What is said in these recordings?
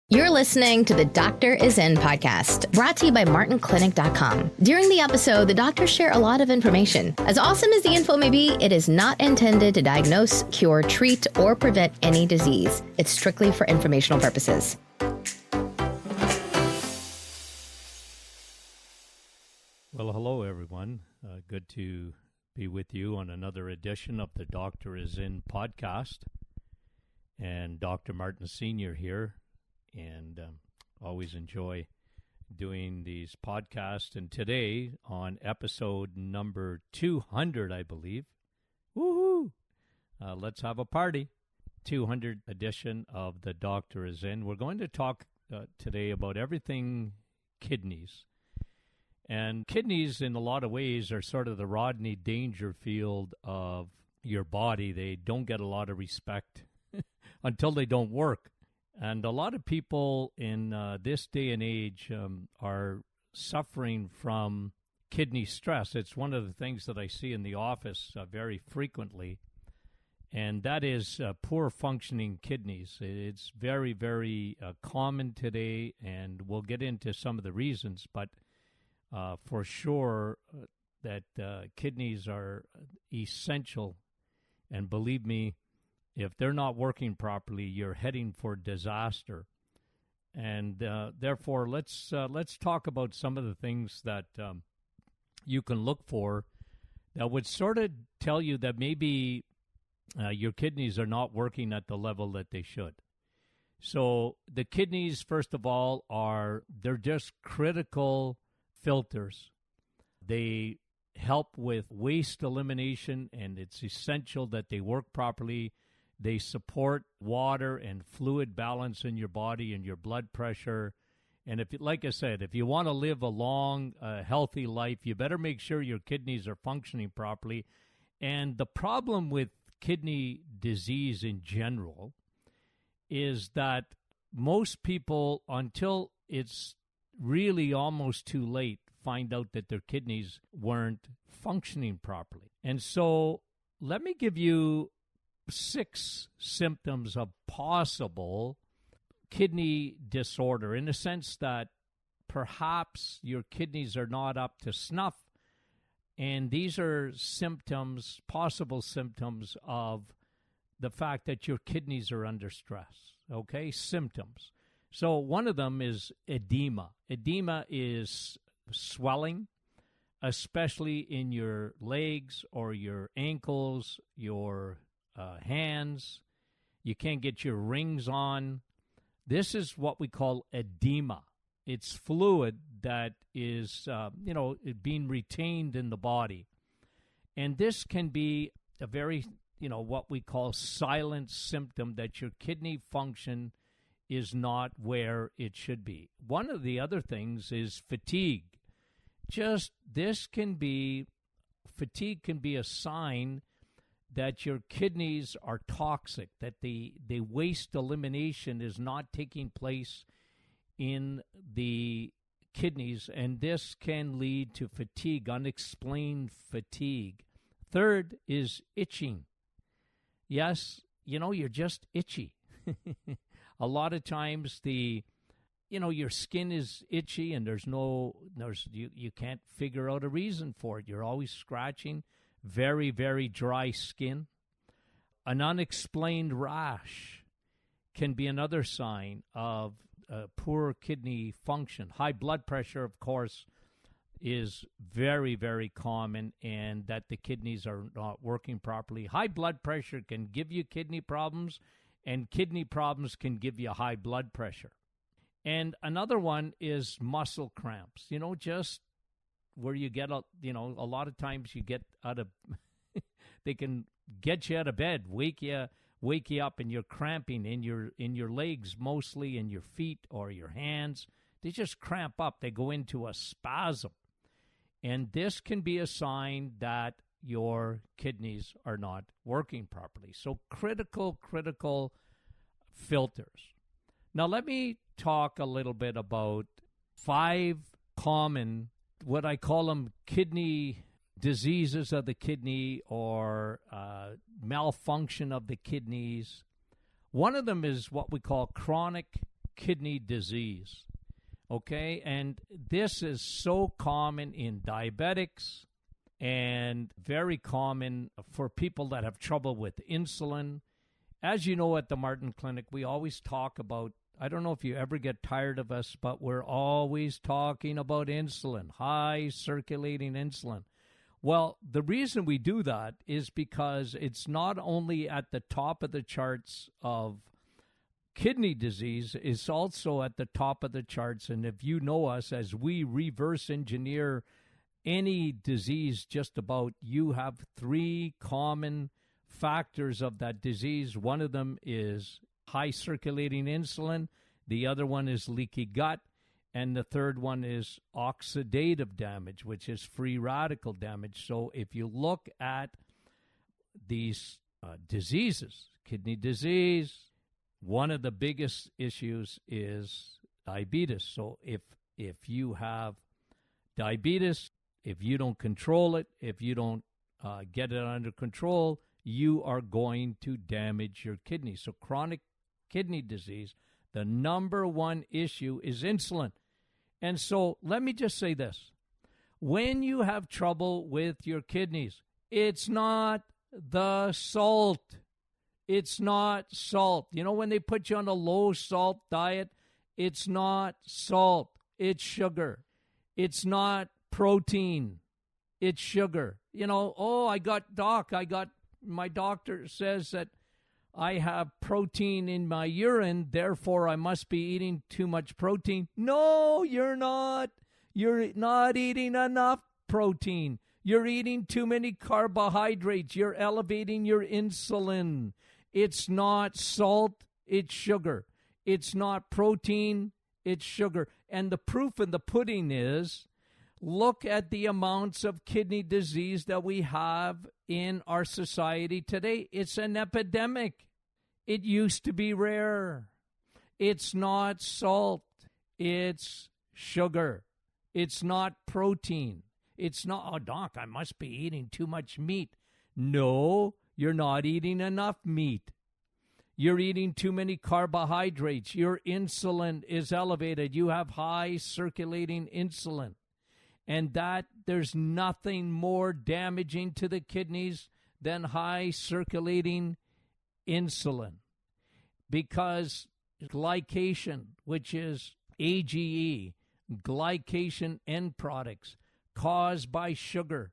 You're listening to the Doctor Is In podcast, brought to you by MartinClinic.com. During the episode, the doctors share a lot of information. As awesome as the info may be, it is not intended to diagnose, cure, treat, or prevent any disease. It's strictly for informational purposes. Well, hello, everyone. Good to be with you on another edition of the Doctor Is In podcast. And Dr. Martin Sr. here. And always enjoy doing these podcasts. And today, on episode number 200, I believe, woohoo! Let's have a party. 200 edition of The Doctor Is In. We're going to talk today about everything kidneys. And kidneys, in a lot of ways, are sort of the Rodney Dangerfield of your body. They don't get a lot of respect until they don't work. And a lot of people in this day and age are suffering from kidney stress. It's one of the things that I see in the office very frequently, and that is poor functioning kidneys. It's very, very common today, and we'll get into some of the reasons, but for sure that kidneys are essential, and believe me, if they're not working properly, you're heading for disaster. And therefore, let's talk about some of the things that you can look for that would sort of tell you that maybe your kidneys are not working at the level that they should. So the kidneys, first of all, they're just critical filters. They help with waste elimination, and it's essential that they work properly. They support water and fluid balance in your body and your blood pressure. And if, like I said, if you want to live a long, healthy life, you better make sure your kidneys are functioning properly. And the problem with kidney disease in general is that most people, until it's really almost too late, find out that their kidneys weren't functioning properly. And so let me give you 6 symptoms of possible kidney disorder, in the sense that perhaps your kidneys are not up to snuff. And these are symptoms, possible symptoms of the fact that your kidneys are under stress. Okay, symptoms. So one of them is edema. Edema is swelling, especially in your legs or your ankles, your hands. You can't get your rings on. This is what we call edema. It's fluid that is, being retained in the body. And this can be a very, what we call silent symptom that your kidney function is not where it should be. One of the other things is fatigue. Fatigue can be a sign that your kidneys are toxic, that the waste elimination is not taking place in the kidneys, and this can lead to fatigue, unexplained fatigue. Third is itching. Yes, you're just itchy. A lot of times your skin is itchy, and you can't figure out a reason for it. You're always scratching. Very, very dry skin. An unexplained rash can be another sign of poor kidney function. High blood pressure, of course, is very, very common, and that the kidneys are not working properly. High blood pressure can give you kidney problems, and kidney problems can give you high blood pressure. And another one is muscle cramps. Just where you get, a lot of times you get out of, they can get you out of bed, wake you up, and you're cramping in your legs, mostly in your feet or your hands. They just cramp up. They go into a spasm. And this can be a sign that your kidneys are not working properly. So critical filters. Now let me talk a little bit about 5 common, what I call them, kidney diseases of the kidney or malfunction of the kidneys. One of them is what we call chronic kidney disease. Okay, and this is so common in diabetics and very common for people that have trouble with insulin. As you know, at the Martin Clinic, we always talk about, I don't know if you ever get tired of us, but we're always talking about insulin, high circulating insulin. Well, the reason we do that is because it's not only at the top of the charts of kidney disease, it's also at the top of the charts. And if you know us, as we reverse engineer any disease, just about, you have three common factors of that disease. One of them is high circulating insulin. The other one is leaky gut. And the third one is oxidative damage, which is free radical damage. So if you look at these diseases, kidney disease, one of the biggest issues is diabetes. So if you have diabetes, if you don't control it, if you don't get it under control, you are going to damage your kidneys. So chronic kidney disease, the number one issue is insulin. And so let me just say this. When you have trouble with your kidneys, it's not the salt. It's not salt. You know, when they put you on a low salt diet, it's not salt. It's sugar. It's not protein. It's sugar. You know, my doctor says that I have protein in my urine, therefore I must be eating too much protein. No, you're not. You're not eating enough protein. You're eating too many carbohydrates. You're elevating your insulin. It's not salt, it's sugar. It's not protein, it's sugar. And the proof in the pudding is, look at the amounts of kidney disease that we have in our society today. It's an epidemic. It used to be rare. It's not salt. It's sugar. It's not protein. It's not, oh, doc, I must be eating too much meat. No, you're not eating enough meat. You're eating too many carbohydrates. Your insulin is elevated. You have high circulating insulin. And that, there's nothing more damaging to the kidneys than high circulating insulin, because glycation, which is AGE, glycation end products caused by sugar,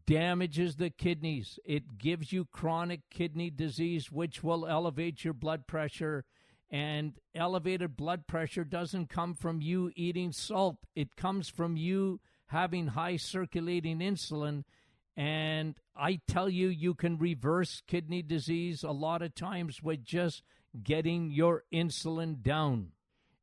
damages the kidneys. It gives you chronic kidney disease, which will elevate your blood pressure. And elevated blood pressure doesn't come from you eating salt. It comes from you having high circulating insulin. And I tell you, you can reverse kidney disease a lot of times with just getting your insulin down.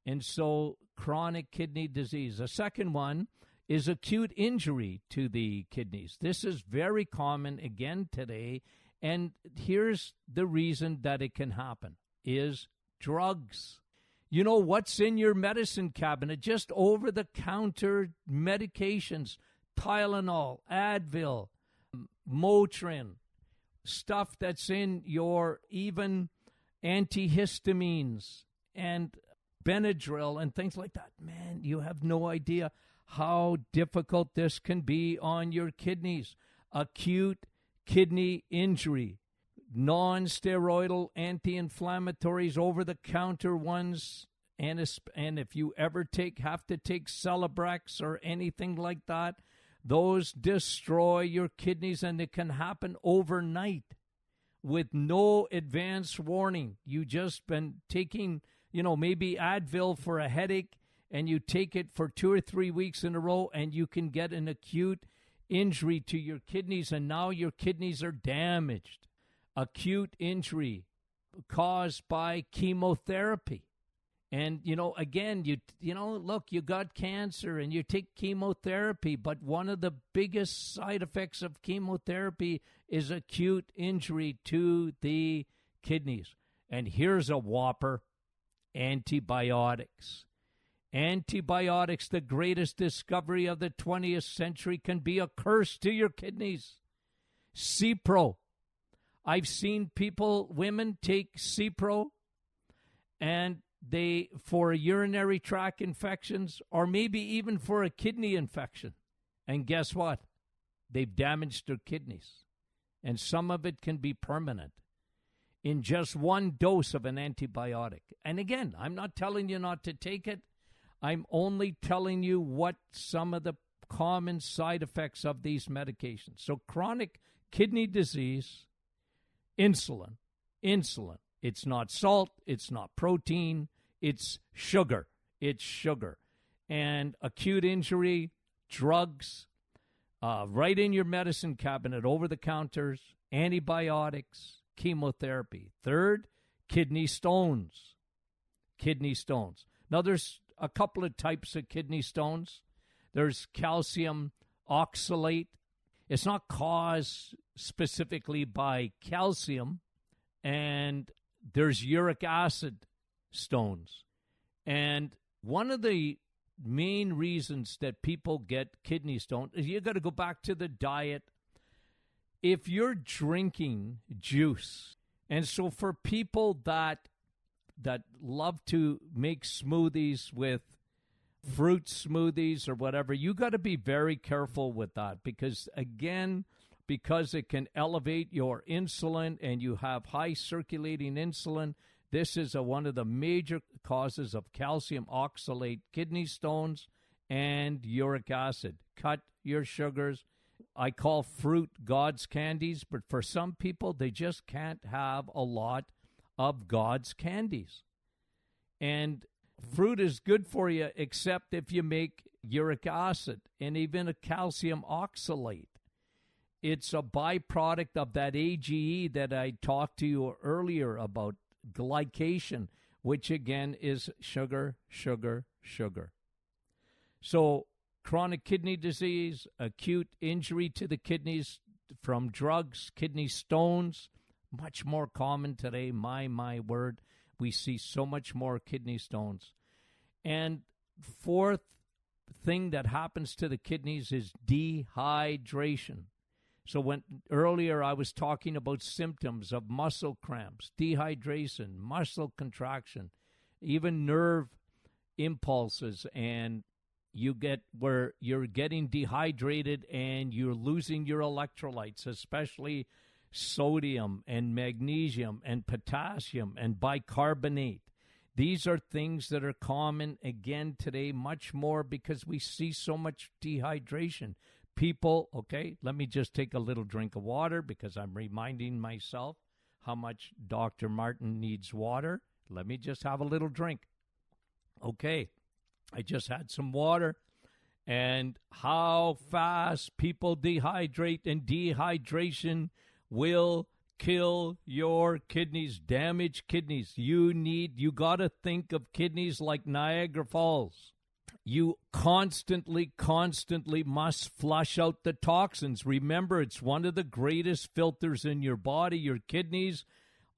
And so chronic kidney disease. The second one is acute injury to the kidneys. This is very common again today. And here's the reason that it can happen is drugs. You know what's in your medicine cabinet? Just over-the-counter medications, Tylenol, Advil, Motrin, stuff that's in your even antihistamines and Benadryl and things like that. Man, you have no idea how difficult this can be on your kidneys. Acute kidney injury, non-steroidal anti-inflammatories, over-the-counter ones, and if you ever have to take Celebrex or anything like that, those destroy your kidneys, and it can happen overnight with no advance warning. You just been taking, maybe Advil for a headache, and you take it for 2 or 3 weeks in a row, and you can get an acute injury to your kidneys, and now your kidneys are damaged. Acute injury caused by chemotherapy. And, again, look, you got cancer and you take chemotherapy, but one of the biggest side effects of chemotherapy is acute injury to the kidneys. And here's a whopper: antibiotics. Antibiotics, the greatest discovery of the 20th century, can be a curse to your kidneys. Cipro. I've seen women take Cipro, and for urinary tract infections or maybe even for a kidney infection. And guess what? They've damaged their kidneys. And some of it can be permanent in just one dose of an antibiotic. And again, I'm not telling you not to take it. I'm only telling you what some of the common side effects of these medications. So chronic kidney disease, insulin. It's not salt, it's not protein, it's sugar. It's sugar. And acute injury, drugs, right in your medicine cabinet, over the counters, antibiotics, chemotherapy. Third, kidney stones. Kidney stones. Now, there's a couple of types of kidney stones. There's calcium oxalate. It's not caused specifically by calcium. And there's uric acid stones. And one of the main reasons that people get kidney stones is you got to go back to the diet. If you're drinking juice, and so for people that love to make smoothies with fruit smoothies or whatever, you got to be very careful with that because, again, because it can elevate your insulin and you have high circulating insulin, this is one of the major causes of calcium oxalate kidney stones and uric acid. Cut your sugars. I call fruit God's candies, but for some people, they just can't have a lot of God's candies. And fruit is good for you, except if you make uric acid and even a calcium oxalate. It's a byproduct of that AGE that I talked to you earlier about, glycation, which again is sugar. So chronic kidney disease, acute injury to the kidneys from drugs, kidney stones, much more common today. My word, we see so much more kidney stones. And fourth thing that happens to the kidneys is dehydration. So when earlier I was talking about symptoms of muscle cramps, dehydration, muscle contraction, even nerve impulses, and you get where you're getting dehydrated and you're losing your electrolytes, especially sodium and magnesium and potassium and bicarbonate. These are things that are common again today, much more because we see so much dehydration. People, okay, let me just take a little drink of water because I'm reminding myself how much Dr. Martin needs water. Let me just have a little drink. Okay, I just had some water, and how fast people dehydrate, and dehydration will kill your kidneys, damage kidneys. You got to think of kidneys like Niagara Falls. You constantly must flush out the toxins. Remember, it's one of the greatest filters in your body. Your kidneys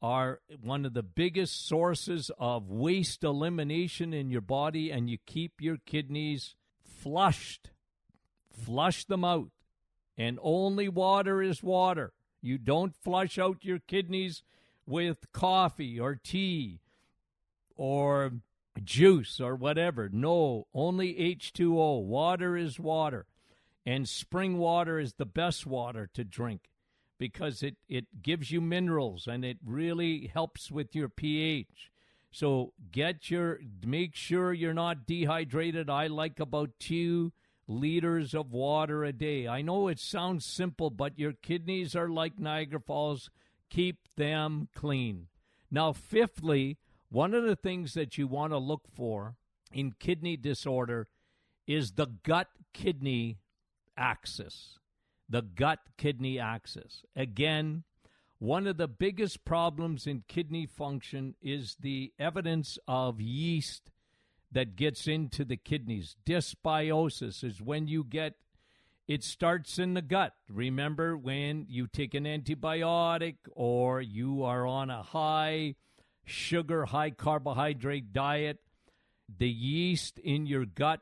are one of the biggest sources of waste elimination in your body, and you keep your kidneys flushed. Flush them out. And only water is water. You don't flush out your kidneys with coffee or tea or juice or whatever. No, only H2O. Water is water. And spring water is the best water to drink because it gives you minerals and it really helps with your pH. So make sure you're not dehydrated. I like about 2 liters of water a day. I know it sounds simple, but your kidneys are like Niagara Falls. Keep them clean. Now, fifthly, one of the things that you want to look for in kidney disorder is the gut-kidney axis. The gut-kidney axis. Again, one of the biggest problems in kidney function is the evidence of yeast that gets into the kidneys. Dysbiosis is when it starts in the gut. Remember when you take an antibiotic or you are on a high sugar, high carbohydrate diet, the yeast in your gut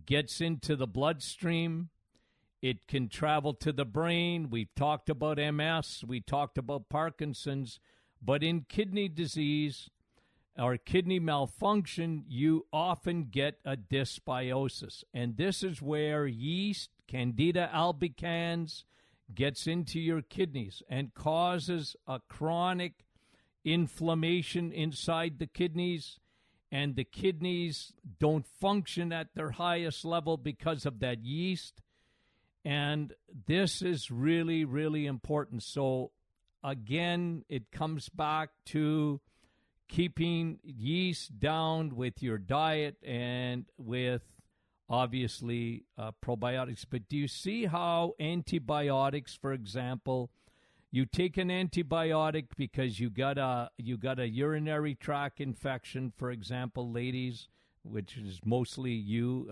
gets into the bloodstream. It can travel to the brain. We've talked about MS. We talked about Parkinson's. But in kidney disease, or kidney malfunction, you often get a dysbiosis. And this is where yeast, Candida albicans, gets into your kidneys and causes a chronic inflammation inside the kidneys, and the kidneys don't function at their highest level because of that yeast. And this is really, really important. So again, it comes back to keeping yeast down with your diet and with, obviously, probiotics. But do you see how antibiotics, for example, you take an antibiotic because you got a urinary tract infection, for example, ladies, which is mostly you,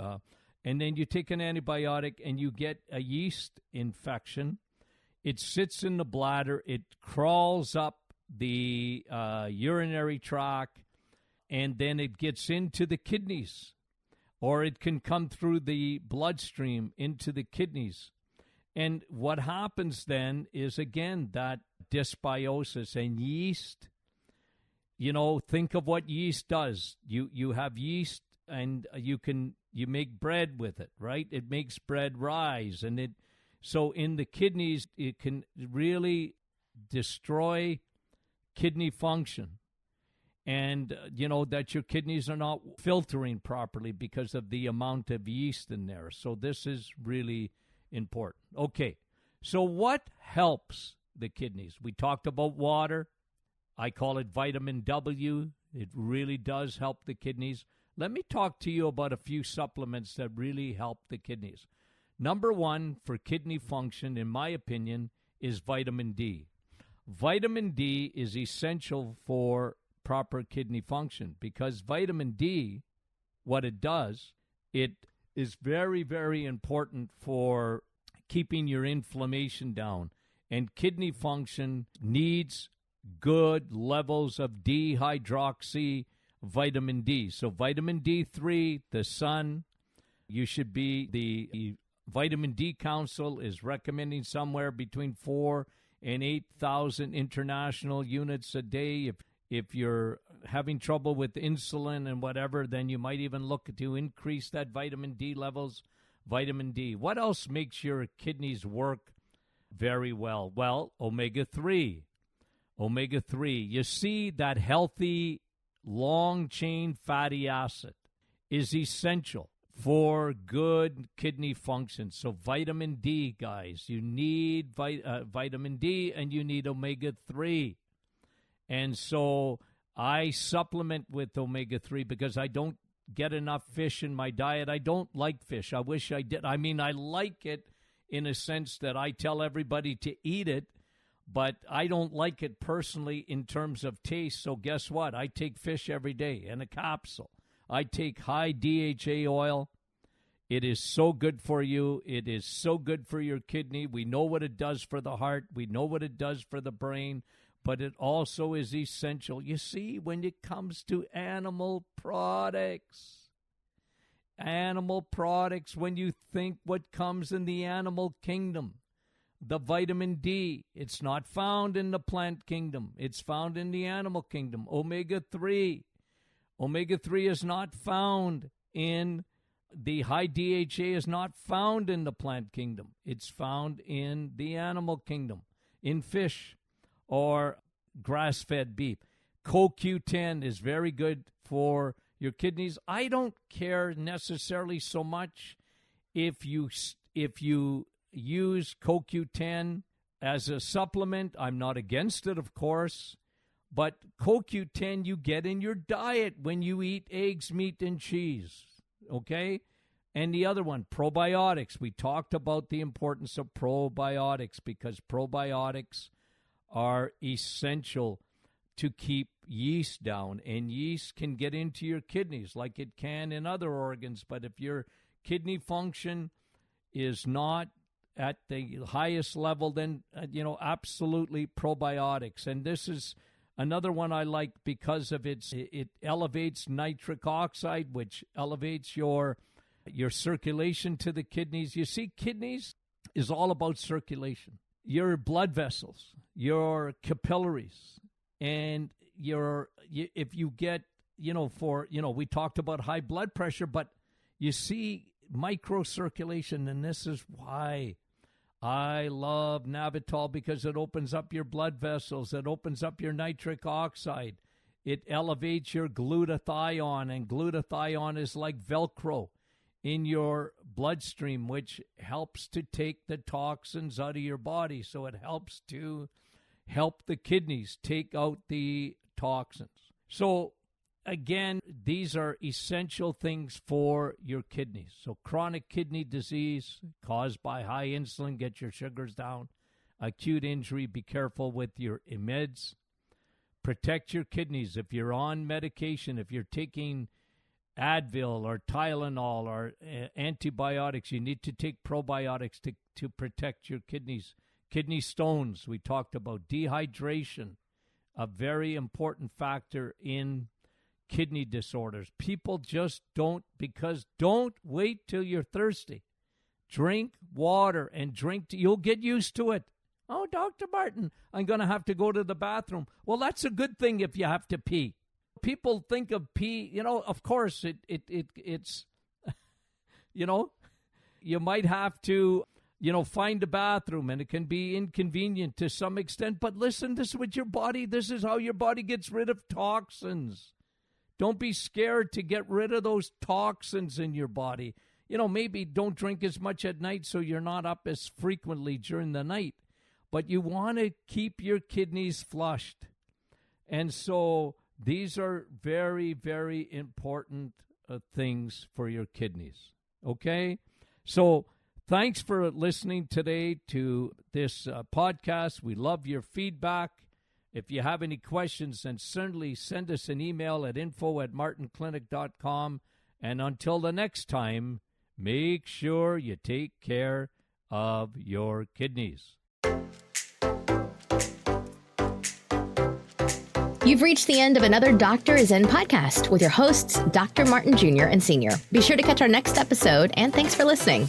and then you take an antibiotic and you get a yeast infection. It sits in the bladder, it crawls up the urinary tract, and then it gets into the kidneys, or it can come through the bloodstream into the kidneys. And what happens then is, again, that dysbiosis and yeast. You know, think of what yeast does. You have yeast, and you make bread with it, right? It makes bread rise, and so in the kidneys, it can really destroy kidney function, and that your kidneys are not filtering properly because of the amount of yeast in there. So this is really important. Okay, so what helps the kidneys? We talked about water. I call it vitamin W. It really does help the kidneys. Let me talk to you about a few supplements that really help the kidneys. Number one for kidney function, in my opinion, is vitamin D. Vitamin D is essential for proper kidney function because vitamin D, what it does, it is very, very important for keeping your inflammation down. And kidney function needs good levels of dehydroxy vitamin D. So vitamin D3, the sun, the Vitamin D Council is recommending somewhere between 4,000 and 8,000 international units a day. If you're having trouble with insulin and whatever, then you might even look to increase that vitamin D levels. Vitamin D. What else makes your kidneys work very well? Well, omega-3. Omega-3. You see, that healthy long-chain fatty acid is essential for good kidney function. So vitamin D, guys, you need vitamin D, and you need omega-3. And so I supplement with omega-3 because I don't get enough fish in my diet. I don't like fish. I wish I did. I mean, I like it in a sense that I tell everybody to eat it, but I don't like it personally in terms of taste. So guess what? I take fish every day in a capsule. I take high DHA oil. It is so good for you. It is so good for your kidney. We know what it does for the heart. We know what it does for the brain. But it also is essential. You see, when it comes to animal products, when you think what comes in the animal kingdom, the vitamin D, it's not found in the plant kingdom. It's found in the animal kingdom. Omega-3. Omega-3 is not found in the high DHA is not found in the plant kingdom. It's found in the animal kingdom, in fish or grass-fed beef. CoQ10 is very good for your kidneys. I don't care necessarily so much if you use CoQ10 as a supplement. I'm not against it, of course, but CoQ10 you get in your diet when you eat eggs, meat, and cheese, okay? And the other one, probiotics. We talked about the importance of probiotics because probiotics are essential to keep yeast down, and yeast can get into your kidneys like it can in other organs. But if your kidney function is not at the highest level, then absolutely probiotics. And this is another one I like because of it elevates nitric oxide, which elevates your circulation to the kidneys. You see, kidneys is all about circulation. Your blood vessels, your capillaries, and if you get, we talked about high blood pressure, but you see microcirculation, and this is why I love Navitol, because it opens up your blood vessels. It opens up your nitric oxide. It elevates your glutathione, and glutathione is like Velcro in your bloodstream, which helps to take the toxins out of your body. So it helps to help the kidneys take out the toxins. So again, these are essential things for your kidneys. So chronic kidney disease caused by high insulin, get your sugars down. Acute injury, be careful with your meds. Protect your kidneys. If you're on medication, if you're taking Advil or Tylenol or antibiotics, you need to take probiotics to protect your kidneys. Kidney stones, we talked about. Dehydration, a very important factor in kidney disorders. People just don't wait till you're thirsty. Drink water and you'll get used to it. Oh, Dr. Martin, I'm going to have to go to the bathroom. Well, that's a good thing if you have to pee. People think of pee, of course it's, you might have to, find a bathroom, and it can be inconvenient to some extent. But listen, this is how your body gets rid of toxins. Don't be scared to get rid of those toxins in your body. Maybe don't drink as much at night so you're not up as frequently during the night. But you want to keep your kidneys flushed. And so these are very, very important things for your kidneys. Okay? So thanks for listening today to this podcast. We love your feedback. If you have any questions, then certainly send us an email at info@martinclinic.com. And until the next time, make sure you take care of your kidneys. You've reached the end of another Doctor is In podcast with your hosts, Dr. Martin Jr. and Sr. Be sure to catch our next episode, and thanks for listening.